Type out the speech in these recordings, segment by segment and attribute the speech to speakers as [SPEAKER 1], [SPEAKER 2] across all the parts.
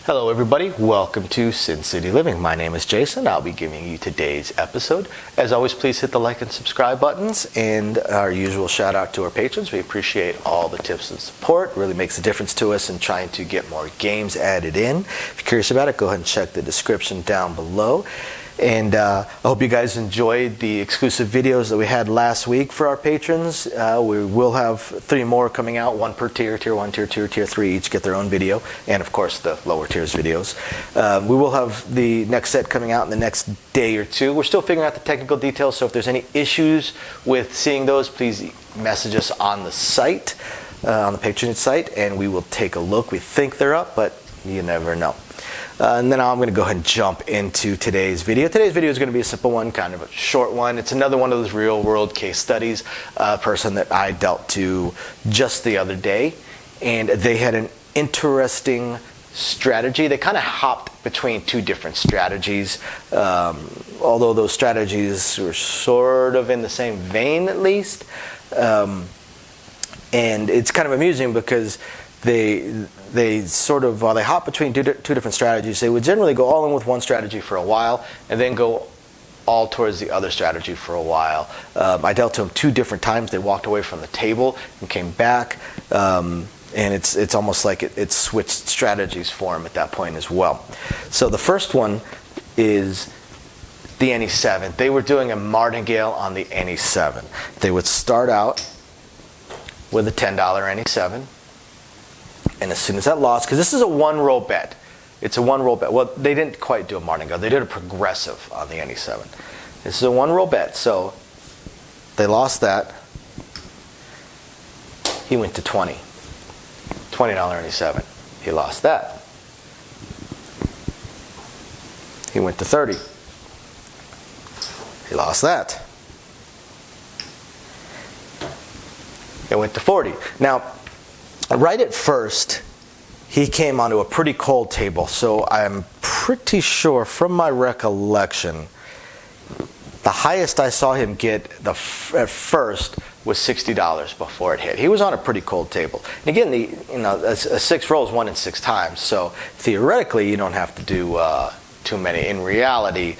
[SPEAKER 1] Hello everybody, welcome to Sin City Living. My name is Jason. I'll be giving you today's episode. As always, please hit the like and subscribe buttons, and our usual shout out to our patrons. We appreciate all the tips and support. It really makes a difference to us in trying to get more games added in. If you're curious about it, go ahead and check the description down below. And I hope you guys enjoyed the exclusive videos that we had last week for our patrons. We will have 3 more coming out, 1 per tier, tier 1, tier 2, tier 3, each get their own video, and of course the lower tiers videos. We will have the next set coming out in the next day or 2. We're still figuring out the technical details, so if there's any issues with seeing those, please message us on the site, on the patronage site, and we will take a look. We think they're up, but you never know. And then I'm going to go ahead and jump into today's video. Today's video is going to be a simple one, kind of a short one. It's another one of those real world case studies. A person that I dealt to just the other day, and they had an interesting strategy. They kind of hopped between 2 different strategies, although those strategies were sort of in the same vein at least. And it's kind of amusing because they sort of, while they hop between two different strategies, they would generally go all in with one strategy for a while and then go all towards the other strategy for a while. I dealt to them 2 different times. They walked away from the table and came back, and it's almost like it switched strategies for them at that point as well. So the first one is the NE7. They were doing a martingale on the NE7. They would start out with a $10 NE7. And as soon as that lost, because this is a 1-roll bet. It's a 1-roll bet. Well, they didn't quite do a martingale. They did a progressive on the NE7. This is a 1-roll bet. So they lost that. He went to 20. $20 NE7. He lost that. He went to 30. He lost that. It went to 40. Now, right at first, he came onto a pretty cold table, so I'm pretty sure from my recollection, the highest I saw him get at first was $60 before it hit. He was on a pretty cold table. And again, a 6 rolls 1 in 6 times, so theoretically you don't have to do too many. In reality,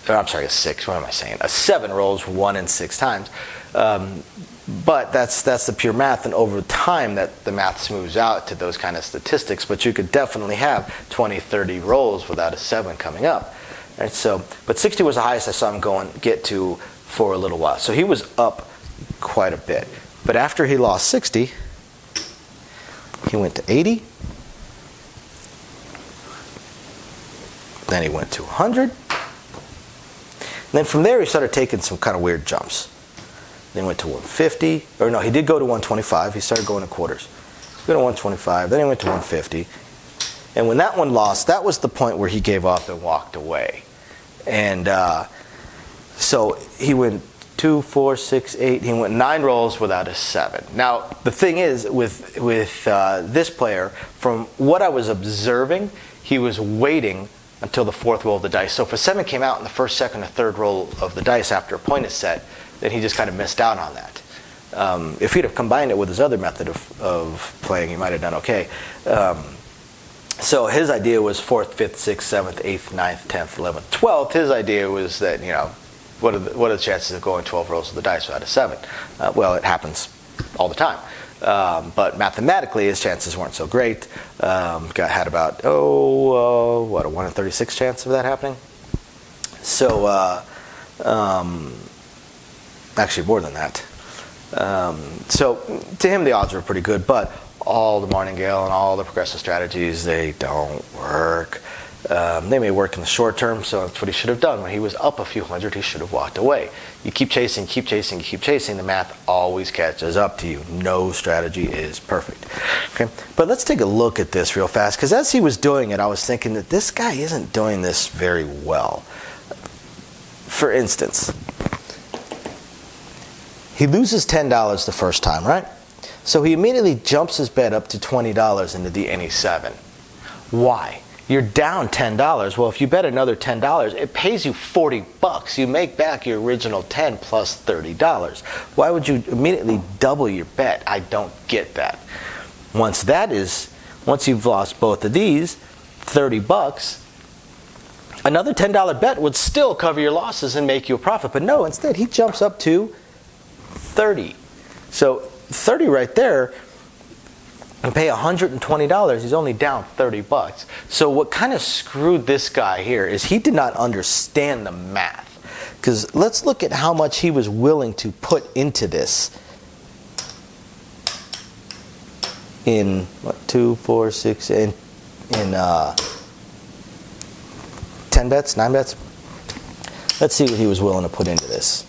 [SPEAKER 1] I'm sorry, a 6. What am I saying? A 7 rolls 1 in 6 times. But that's the pure math, and over time that the math smooths out to those kind of statistics. But you could definitely have 20, 30 rolls without a 7 coming up. Right? So, but 60 was the highest I saw him get to for a little while. So he was up quite a bit. But after he lost 60, he went to 80. Then he went to 100. And then from there he started taking some kind of weird jumps. Then went to 150, or no, he did go to 125. He started going to quarters. He went to 125, then he went to 150. And when that one lost, that was the point where he gave up and walked away. And so he went 2, 4, 6, 8. He went 9 rolls without a 7. Now, the thing is, with this player, from what I was observing, he was waiting until the 4th roll of the dice. So if a 7 came out in the 1st, 2nd, or 3rd roll of the dice after a point is set, then he just kind of missed out on that. If he'd have combined it with his other method of playing, he might have done okay. So his idea was 4th, 5th, 6th, 7th, 8th, 9th, 10th, 11th, 12th. His idea was that, what are the chances of going 12 rolls of the dice without a 7? Well, it happens all the time. But mathematically, his chances weren't so great. Had about, a 1 in 36 chance of that happening. So, actually more than that. So to him the odds were pretty good, but all the martingale and all the progressive strategies, they don't work. They may work in the short term, so that's what he should have done. When he was up a few hundred, he should have walked away. You keep chasing, the math always catches up to you. No strategy is perfect. Okay, but let's take a look at this real fast, because as he was doing it, I was thinking that this guy isn't doing this very well. For instance, he loses $10 the first time, right? So he immediately jumps his bet up to $20 into the NE7. Why? You're down $10. Well, if you bet another $10, it pays you $40. You make back your original 10 plus $30. Why would you immediately double your bet? I don't get that. Once that is once you've lost both of these, 30 bucks, another $10 bet would still cover your losses and make you a profit. But no, instead he jumps up to 30. So 30 right there, and pay $120, he's only down 30 bucks. So what kind of screwed this guy here is he did not understand the math. Because let's look at how much he was willing to put into this. In what, 2, 4, 6, in 10 bets, 9 bets. Let's see what he was willing to put into this.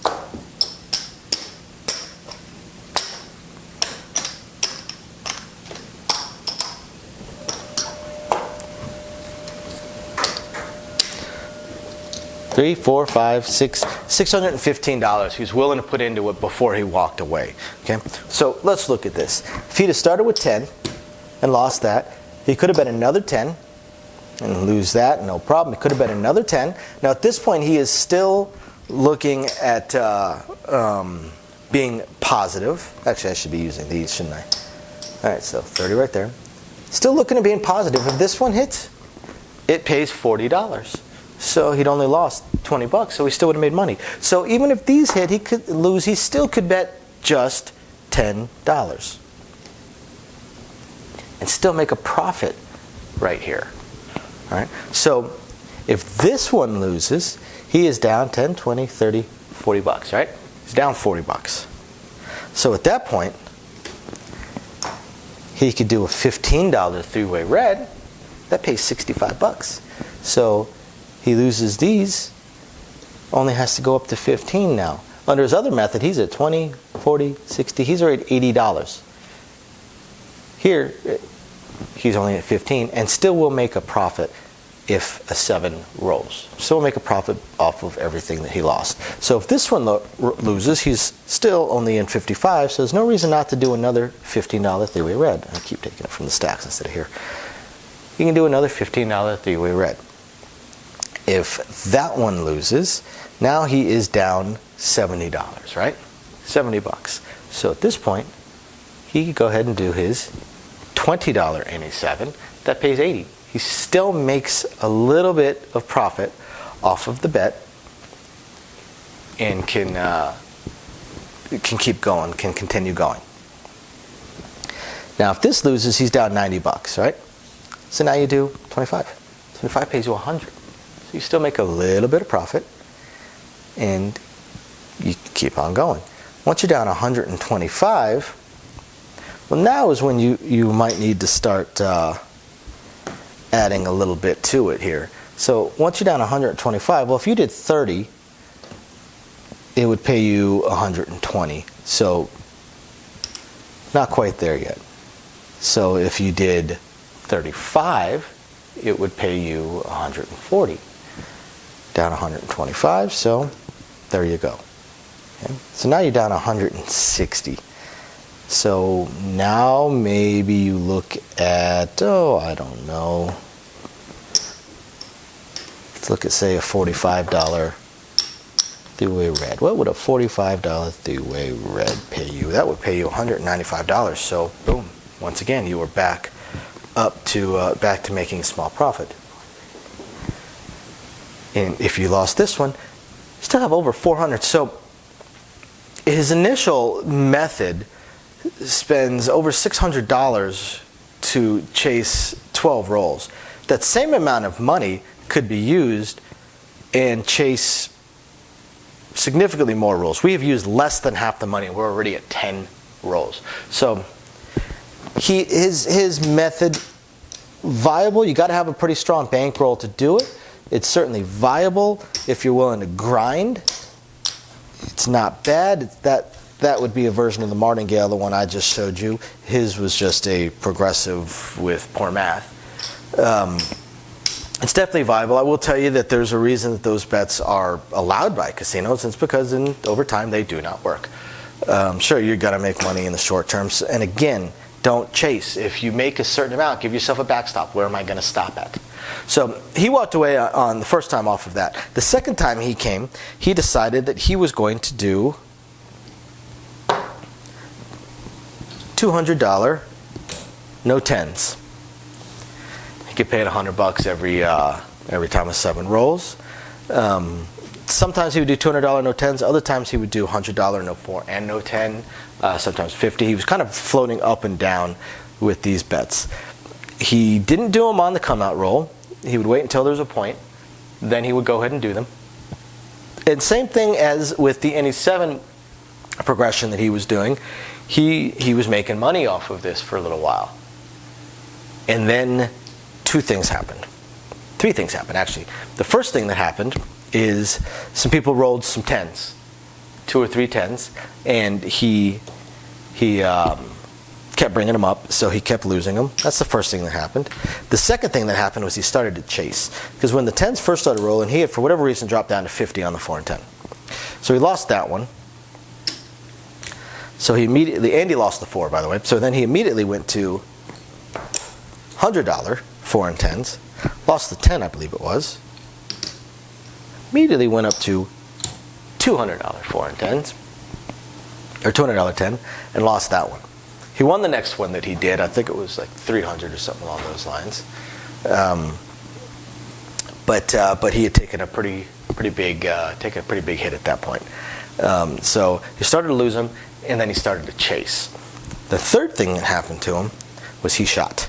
[SPEAKER 1] $3, $4, $5, $6, $615 he was willing to put into it before he walked away. Okay, so let's look at this. If he'd have started with 10 and lost that, he could have bet another 10 and lose that, no problem. He could have bet another 10. Now at this point he is still looking at being positive. Actually, I should be using these, shouldn't I? All right, so 30 right there. Still looking at being positive. If this one hits, it pays $40. So he'd only lost 20 bucks, so he still would have made money. So even if these hit, he could lose, he still could bet just $10 and still make a profit right here. All right? So if this one loses, he is down 10, 20, 30, 40 bucks, right? He's down 40 bucks. So at that point, he could do a $15 three-way red. That pays 65 bucks. So he loses these, only has to go up to 15 now. Under his other method, he's at 20, 40, 60, he's already at $80. Here, he's only at 15 and still will make a profit if a 7 rolls. Still will make a profit off of everything that he lost. So if this one loses, he's still only in 55, so there's no reason not to do another $15 three-way red. I keep taking it from the stacks instead of here. You can do another $15 three-way red. If that one loses, now he is down $70, right? 70 bucks. So at this point, he could go ahead and do his $20 any 7. That pays 80. He still makes a little bit of profit off of the bet and can keep going, can continue going. Now if this loses, he's down 90 bucks, right? So now you do 25. 25 pays you 100. You still make a little bit of profit and you keep on going. Once you're down 125, well, now is when you might need to start adding a little bit to it here. So once you're down 125, well, if you did 30, it would pay you 120. So not quite there yet. So if you did 35, it would pay you 140. Down 125, so there you go. Okay. So now you're down 160. So now maybe you look at, I don't know. Let's look at, say, a $45 three-way red. What would a $45 three-way red pay you? That would pay you $195. So boom, once again, you were back to making a small profit. And if you lost this one, you still have over 400. So his initial method spends over $600 to chase 12 rolls. That same amount of money could be used and chase significantly more rolls. We have used less than half the money. We're already at 10 rolls. So his method, viable. You got to have a pretty strong bankroll to do it. It's certainly viable if you're willing to grind. It's not bad. That would be a version of the martingale, the one I just showed you. His was just a progressive with poor math. It's definitely viable. I will tell you that there's a reason that those bets are allowed by casinos. It's because over time they do not work. Sure, you're going to make money in the short term. And again, don't chase. If you make a certain amount, give yourself a backstop. Where am I going to stop at? So he walked away on the first time off of that. The second time he came, he decided that he was going to do $200, no 10s. He get paid $100 every time a 7 rolls. Sometimes he would do $200 no 10s. Other times he would do $100 no 4 and no 10. Sometimes 50. He was kind of floating up and down with these bets. He didn't do them on the come out roll. He would wait until there was a point. Then he would go ahead and do them. And same thing as with the any 7 progression that he was doing. He was making money off of this for a little while. And then 2 things happened. 3 things happened, actually. The first thing that happened is some people rolled some 10s, 2 or 3 10s, and he kept bringing them up, so he kept losing them. That's the first thing that happened. The second thing that happened was he started to chase, because when the 10s first started rolling, he had, for whatever reason, dropped down to 50 on the 4 and 10. So he lost that one. So he immediately, and he lost the 4, by the way. So then he immediately went to $100 4 and 10s, lost the 10, I believe it was. Immediately went up to $200 4 and 10s, or $200 10, and lost that one. He won the next one that he did. I think it was like 300 or something along those lines. But he had taken a pretty big hit at that point. So he started to lose them, and then he started to chase. The third thing that happened to him was he shot.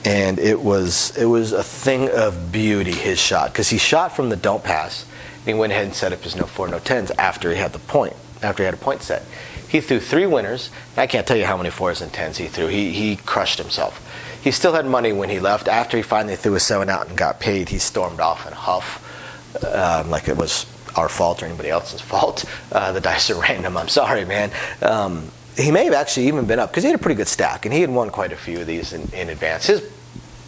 [SPEAKER 1] And it was a thing of beauty, his shot, because he shot from the don't pass, and he went ahead and set up his no 4, no 10s after he had the point, after he had a point set. He threw 3 winners. I can't tell you how many 4s and 10s he threw. He crushed himself. He still had money when he left. After he finally threw a 7 out and got paid, he stormed off in a huff, like it was our fault or anybody else's fault. The dice are random. I'm sorry, man. He may have actually even been up, because he had a pretty good stack, and he had won quite a few of these in advance. His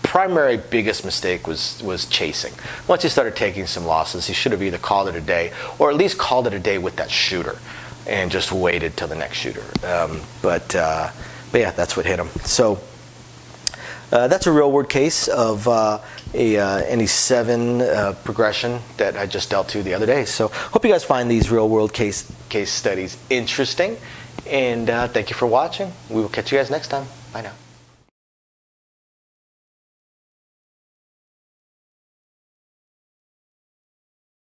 [SPEAKER 1] primary biggest mistake was chasing. Once he started taking some losses, he should have either called it a day, or at least called it a day with that shooter, and just waited till the next shooter. But yeah, that's what hit him. So that's a real world case of any 7 progression that I just dealt to the other day. So hope you guys find these real world case studies interesting. And thank you for watching. We will catch you guys next time. Bye now.